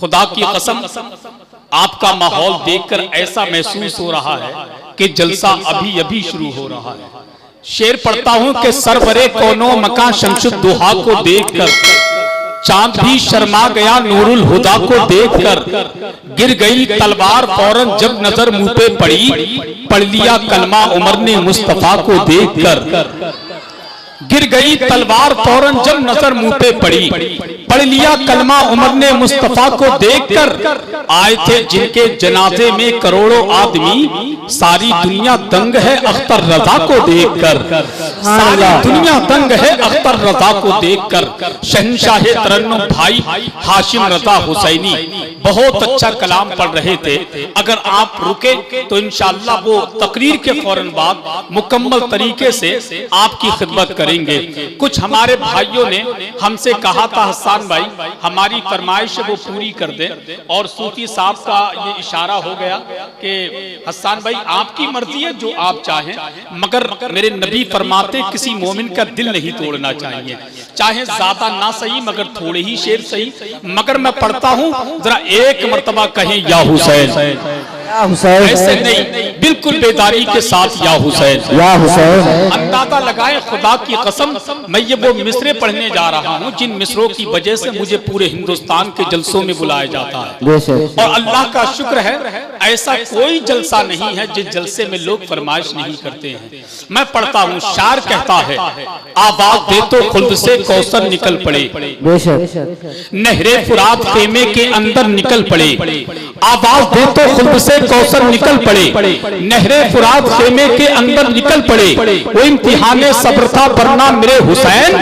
खुदा की कसम आपका माहौल देखकर ऐसा महसूस हो रहा है कि जलसा अभी अभी शुरू हो रहा है। शेर पढ़ता हूं कि सरवरे कोनो मकां शमशुद्दुहा को देखकर चांद भी शर्मा गया नूरुल हुदा को देखकर, गिर गई तलवार फौरन जब नजर मुंह पे पड़ी, पढ़ लिया कलमा उमर ने मुस्तफा को देखकर। गिर गई तलवार फौरन जब नजर मुंह पे पड़ी, पढ़ लिया कलमा उमर ने मुस्तफा को देखकर। आए थे जिनके जनाजे में करोड़ों आदमी, सारी दुनिया दंग है अख्तर रजा को देखकर, सारी दुनिया दंग है अख्तर रजा को देखकर। शहंशाह तरन्नुम भाई हाशिम रजा हुसैनी बहुत अच्छा कलाम पढ़ रहे थे। अगर आप रुके तो इंशाअल्लाह वो तकरीर के फौरन बाद मुकम्मल तरीके से आपकी खिदमत करेंगे। कुछ हमारे भाइयों ने हमसे कहा था हसन भाई हमारी फरमाइश वो पूरी कर दे, और सूफी साहब का ये इशारा हो गया कि हसन भाई आपकी मर्जी है जो आप चाहें, मगर मेरे नबी फरमाते किसी मोमिन का दिल नहीं तोड़ना चाहिए, चाहे ज्यादा ना सही मगर थोड़े ही शेर सही। मगर मैं पढ़ता हूं जरा एक मर्तबा कहें या हुसैन, ऐसे नहीं बिल्कुल बेदारी के साथ या हुसैन, या हुसैन। अंदाजा लगाएं खुदा की कसम मैं ये वो मिसरे पढ़ने जा रहा हूँ जिन मिसरों की वजह से मुझे पूरे हिंदुस्तान के जलसों में बुलाया जाता है। और अल्लाह का शुक्र है ऐसा कोई जलसा नहीं है जिस जलसे में लोग फरमाइश नहीं करते हैं। मैं पढ़ता हूँ, शायर कहता है आवाज दे तो खुद से कौसर निकल पड़े, नहरे फुरात खेमे के अंदर निकल पड़े। आवाज दे तो खुद से कौसर निकल पड़े, नहरे फुरात खेमे के अंदर निकल पड़े। वो इम्तिहाने सब्र था वरना मेरे हुसैन,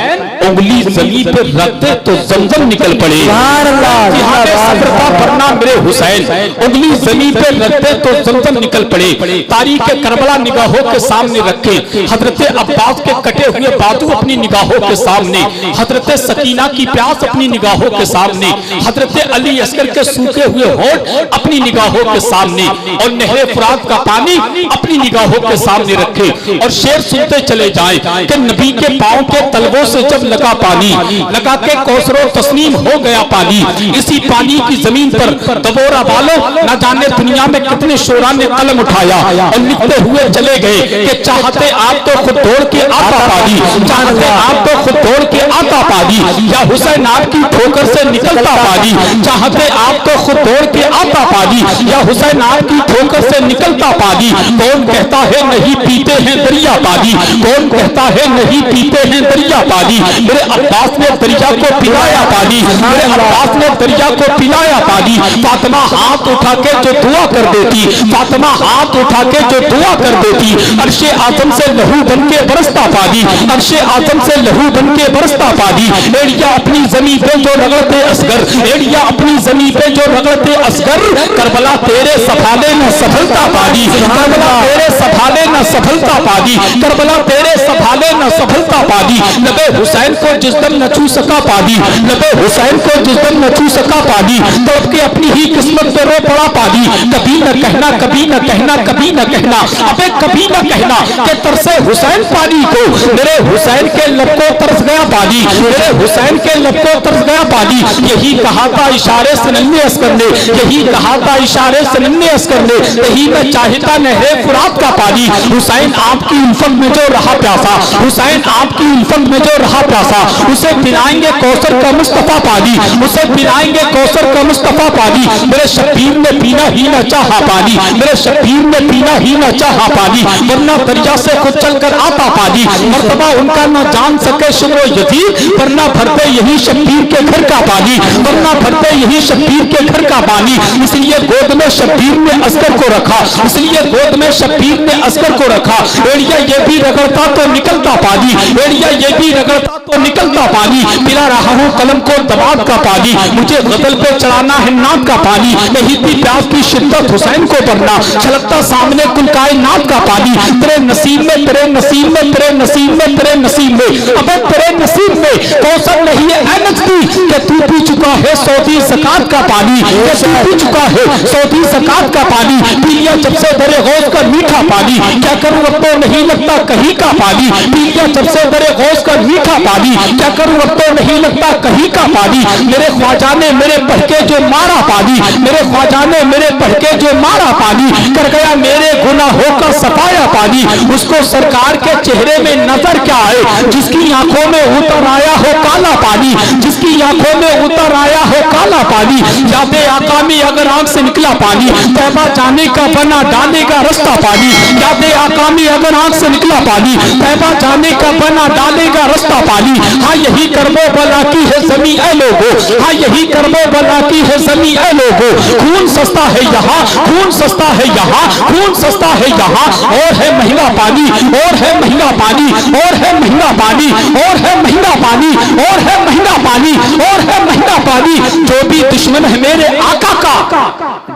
उंगली जमीन पे रख दे तो जमजम निकल पड़े। इम्तिहाने सब्र था वरना मेरे हुसैन, उंगली जमीन पे रख दे तो जमजम निकल पड़े। तारीख करबला निगाहों के सामने रखे, हजरत अब्बास के कटे हुए बाजू अपनी निगाहों के सामने, हजरत सकीना की प्यास अपनी निगाहों के सामने, हजरत अली अस्कर के सूखे हुए होठ अपनी निगाहों के सामने, और नहरे फुरात का पानी अपनी निगाहों के सामने रखे। और शेर सुनते चले जाएं कि नबी के पांव के तलवों से जब लगा पानी, लगा के कौसरो तस्नीम हो गया पानी। इसी पानी की जमीन पर दबोरा वालों न जाने दुनिया में कितने शोरा ने कलम उठाया और लिखते हुए चले गए कि चाहते आप तो खुद दौड़ के आता पानी, चाहते आप तो खुद दौड़ के आता पानी, या हुसैन आपकी ठोकर से निकलता पानी, चाहते आप तो खुद दौड़ के आता पानी, या हुसैन आपकी ठोकर से निकलता पानी। कौन कहता है नहीं पीते हैं दरिया पानी, कौन कहता है नहीं पीते हैं दरिया पानी। मेरे अब्बास ने दरिया को पिलाया पानी, मेरे अब्बास ने दरिया को पिलाया पानी। फातिमा हाथ उठा के जो दुआ कर देती, फातिमा हाथ उठा के जो दुआ कर देती, अर्शे आजम से लहू बन के बरसता पानी, अर्शे आजम से लहू बन के बरसता पानी। एड़िया अपनी जमीन पे जो रगड़ते असगर, एड़िया अपनी जमीन पे जो रगड़ते असगर, करबला तेरे सफाले न सफलता पानी, करबला तेरे सफाले न सफलता पानी, करबला तेरे सफाले न सफलता पानी। नबे हुसैन को जिस दिन न छू सका पानी, नबे हुसैन को जिस दिन न छू सका पानी, तड़प के अपनी ही किस्मत पे रो पड़ा पानी। कभी न कहना, कभी न कहना, कभी न कहना, अबे कभी न कहना कि तरसे हुसैन पानी को, मेरे हुसैन के लब को तरस गया पानी, मेरे हुसैन के लब को तरस गया पानी। यही कहा था इशारे से नन्हे अस्कर ने, यही कहा था इशारे से नन्हे अस्कर ने, यही मैं चाहता नहरे फुरात का पानी। हुसैन आपकी उल्फत में जो रहा प्यासा, हुसैन आपकी उल्फत में जो रहा प्यासा, उसे पिलाएंगे कौसर का मुस्तफा पानी, उसे पिलाएंगे कौसर का मुस्तफा पानी। मेरे शब्बीर ने पीना ही न चाहा पानी, मेरे शब्बीर ने पीना ही न चाहा पानी, वरना दरिया से खुद चलकर आता पानी। मर्तबा उनका न जान सके शुक्र यजीद, वरना भरते यही शब्बीर के घर का पानी, वरना भरते यही शब्बीर के घर का पानी। इसलिए गोद में शब्बीर ने अस्कर को रखा, इसलिए गोद में शब्बीर ने अस्कर को रखा। एड़िया ये भी रगड़ता तो निकलता पानी, एड़िया ये भी रगड़ता तो निकलता पानी। पिला रहा हूँ कलम को दबाव का पानी, मुझे गजल पे चढ़ाना है नाद का पानी। नहीं थी प्यास की शिद्दत हुसैन को बनना, छलकता सामने कुल कायनात का पानी। तेरे नसीब में, तेरे नसीब में, तेरे नसीब में, तेरे नसीब में, अबे तेरे नसीब में कौसर नहीं है ऐ नजदी कि तू पी चुका है सऊदी ज़कात का पानी, कि तू पी चुका है सऊदी ज़कात का पानी। पी लिया जब से तेरे गौस का मीठा पानी, पानी, क्या करूं अब तो नहीं लगता कहीं का पानी, पी लिया जब से बड़े गौस का मीठा पानी, क्या करूं अब तो नहीं लगता कहीं का पानी, मेरे ख्वाजा ने मेरे भड़के जो मारा पानी, मेरे ख्वाजा ने मेरे भड़के जो मारा पानी, कर गया मेरे गुनाहों का सफाया पानी, उसको सरकार के चेहरे में नजर क्या आए, जिसकी आंखों में उतर आया हो काला पानी, जिसकी आंखों में उतर आया हो काला पानी, यादे आका में अगर आंख से निकला पानी, तैबा जाने का बना डालेगा रास्ता पानी, यादे आका में अगर आंख से निकला पानी, तैबा जाने का बना डालेगा रास्ता पानी। हाँ यही कर्मो बला की है जमी ऐ लोगो, हाँ यही कर्मो बला की है जमी ऐ लोगो, खून सस्ता है यहाँ, खून सस्ता है यहाँ, खून सस्ता है यहाँ, और है महंगा पानी, और है महंगा पानी, और है महंगा पानी, और है महंगा पानी, और है महंगा पानी, और है महंगा पानी, जो भी दुश्मन है मेरे आका का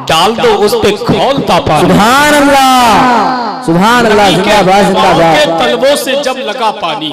डाल दो उस पे खौलता पानी। सुभान अल्लाह, सुभान अल्लाह, जिंदाबाद जिंदाबाद। तलवों से जब लगा पानी,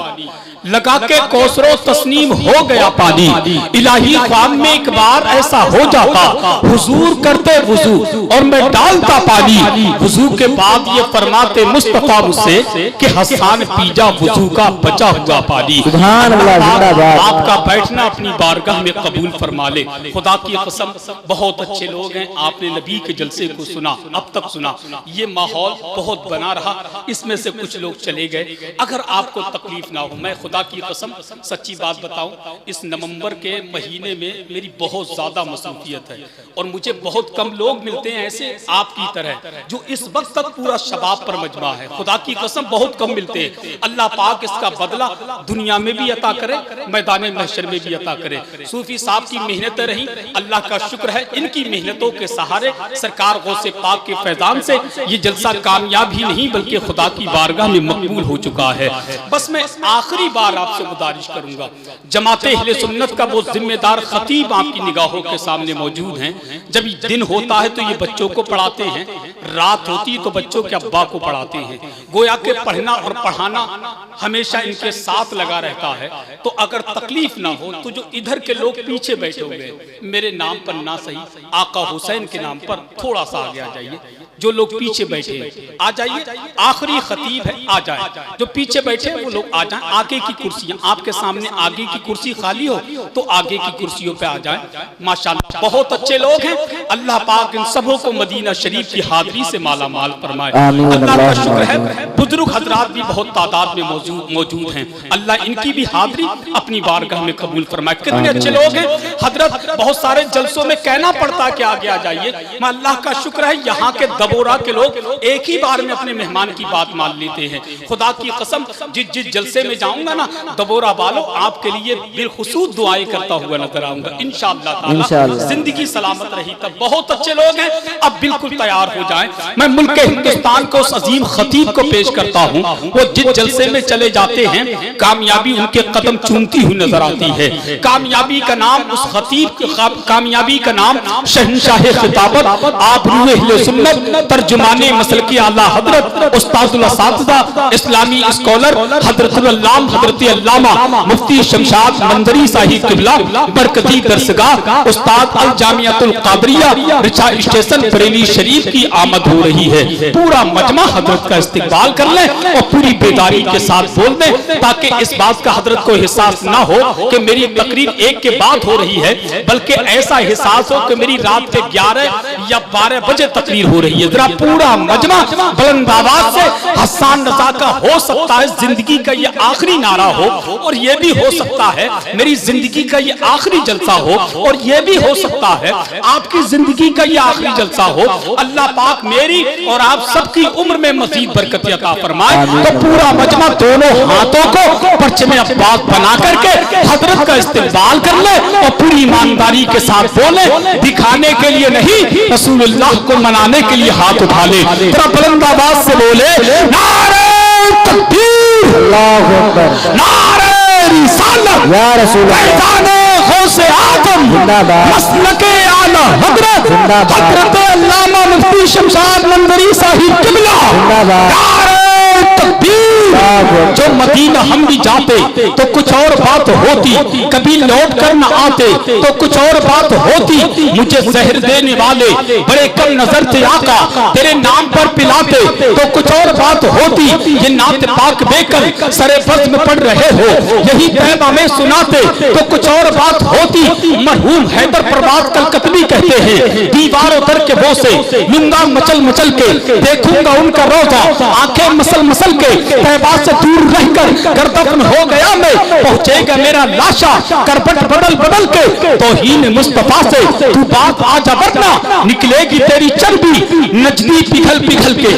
लगा के कौसरो तस्नीम हो गया पानी, इलाही ख्वाब में एक बार ऐसा हो जाता, हुजूर करते वुजू और मैं डालता पानी, वुजू के बाद ये फरमाते मुस्तफा मुझसे कि हसन पीजा वुजू का बचा हुआ पानी। सुभान अल्लाह, जिंदाबाद। आपका बैठना अपनी बारगाह में कबूल फरमा ले। खुदा की कसम बहुत अच्छे लोग हैं, आपने नबी के जलसे को सुना, अब तक सुना, ये माहौल बहुत बना रहा, इसमें से कुछ लोग चले गए। अगर आपको तकलीफ ना हो, मैं खुदा की कसम सच्ची बात बताऊं, इस नवंबर के महीने में मेरी बहुत ज्यादा मसरूफियत है और मुझे बहुत कम लोग मिलते हैं ऐसे आपकी तरह जो इस वक्त तक पूरा शबाब पर मजमा है। खुदा की कसम बहुत कम मिलते हैं। अल्लाह पाक इसका बदला दुनिया में भी अता करे, मैदान महशर में भी अता करे। सूफी साहब की मेहनतें रही, अल्लाह का शुक्र है इनकी मेहनतों के सहारे सरकार गौसे पाक के फैजान से ये जलसा कामयाब ही नहीं बल्कि खुदा की बारगाह में मकबूल हो चुका है। बस मैं आखिरी बार आपसे गुजारिश करूंगा, जमाते अहले सुन्नत का वो जिम्मेदार खतीब आपकी निगाहों के सामने मौजूद हैं। जब दिन होता है तो ये बच्चों को पढ़ाते हैं, रात होती है तो बच्चों के अब्बा को पढ़ाते हैं। गोया के पढ़ना और पढ़ाना हमेशा इनके साथ लगा रहता है। तो अगर तकलीफ ना हो तो जो इधर के लोग पीछे बैठे हुए मेरे नाम पर ना सही, आका हुसैन के नाम पर थोड़ा सा आगे आ जाइए। जो लोग पीछे बैठे हैं आ जाइए, आखिरी खतीब है आ जाए। जो पीछे बैठे हैं वो लोग आ जाएं। आगे की कुर्सियां आपके सामने, आगे की कुर्सी खाली हो तो आगे की कुर्सियों पे आ जाएं। माशाल्लाह बहुत अच्छे लोग हैं। अल्लाह पाक इन सबों को मदीना शरीफ की हाजिरी से माला माल फरमाए। अल्लाह का शुक्र है बुजुर्ग हजरात भी बहुत तादाद में मौजूद हैं। अल्लाह इनकी भी हाजिरी अपनी बारगाह में कबूल फरमाए। कितने अच्छे लोग हैं हजरत, बहुत सारे जलसों में कहना पड़ता है कि आगे आ जाइए। अल्लाह का शुक्र है यहाँ के दबोरा के लोग एक ही बार में अपने मेहमान की बात मान लेते हैं। खुदा की कसम जिस जलसे में जाऊंगा ना दबोरा वालों, आपके लिए बिलखुसूस दुआएं करता हुआ नजर आऊंगा इंशाअल्लाह ताला। जिंदगी सलामत रही तब। बहुत अच्छे लोग हैं, अब बिल्कुल तैयार हो जाएं। मैं मुल्क हिंदुस्तान को उस अजीम खतीब को पेश करता हूँ। वो जिस जलसे में चले जाते हैं कामयाबी उनके कदम चूमती हुई नजर आती है। कामयाबी का नाम उस खतीब, कामयाबी का नाम शहंशाह खिताबत, आबरूए अहले सुन्नत, तर्जुमाने मसल की आला हजरत उस्तादुल असातिज़ा इस्लामी स्कॉलर हजरतुल अल्लाम हजरत अल्लामा मुफ्ती शमशाद मंदरी साहिब किबला बरकती दरसगाह उस्ताद अल जामियातुल कादरिया रिचा स्टेशन बरेली शरीफ की आमद हो रही है। पूरा मजमा हजरत का इस्तिकबाल कर ले और पूरी बेदारी के साथ बोल दे ताकि इस बात का हजरत को एहसास ना हो कि मेरी तकरीर एक के बाद हो रही है, बल्कि ऐसा एहसास हो कि मेरी रात के 11 या 12 बजे तकरीर हो रही है। जरा पूरा मजमा बुलंद आवाज से हसन रजा का हो सकता है जिंदगी का ये आखिरी नारा हो, और ये भी हो सकता है मेरी जिंदगी का ये आखिरी जलसा हो, और ये भी हो सकता है आपकी जिंदगी का ये आखिरी जलसा हो। अल्लाह पाक मेरी और आप सबकी उम्र में मजीद बरकत अता फरमाए। तो पूरा मजमा दोनों हाथों को परचमे अब्बास बना करके हजरत का इस्तेमाल कर ले और पूरी ईमानदारी के साथ बोले, दिखाने के लिए नहीं रसूलुल्लाह को मनाने के लिए हाथ उठा ले। तेरा बुलंद आवाज से बोले नारे तकबीर, अल्लाहू अकबर, नारे रिसालत या रसूल अल्लाह, गौसे आजम जिंदाबाद, मसलके आला हजरत जिंदाबाद, हजरत अल्लामा मुफ्ती शमशाद मंदरी साहिब किबला जिंदाबाद, नारे तकबीर। जो मदीना हम भी जाते तो कुछ और बात होती, कभी लौट कर न आते तो कुछ और बात होती। मुझे जहर देने वाले बड़े कम नजर थे आका, तेरे नाम पर पिलाते तो कुछ और बात होती। ये नात पाक बेकर सरे बज़्म में पढ़ रहे हो, यही तैबा में सुनाते तो कुछ और बात होती। मरहूम हैदर प्रवाद कलकतनी कहते हैं, दीवारों तर के वो से लूंगा मचल मचल के, देखूंगा उनका रोजा आंखें मसल मसल के। तैबा से दूर रहकर गर्दफन हो गया मैं, पहुंचेगा मेरा लाशा करबट बदल बदल के। तौहीन मुस्तफा से तू बात आजा वरना निकलेगी तेरी चर्बी नजदी पिघल पिघल के।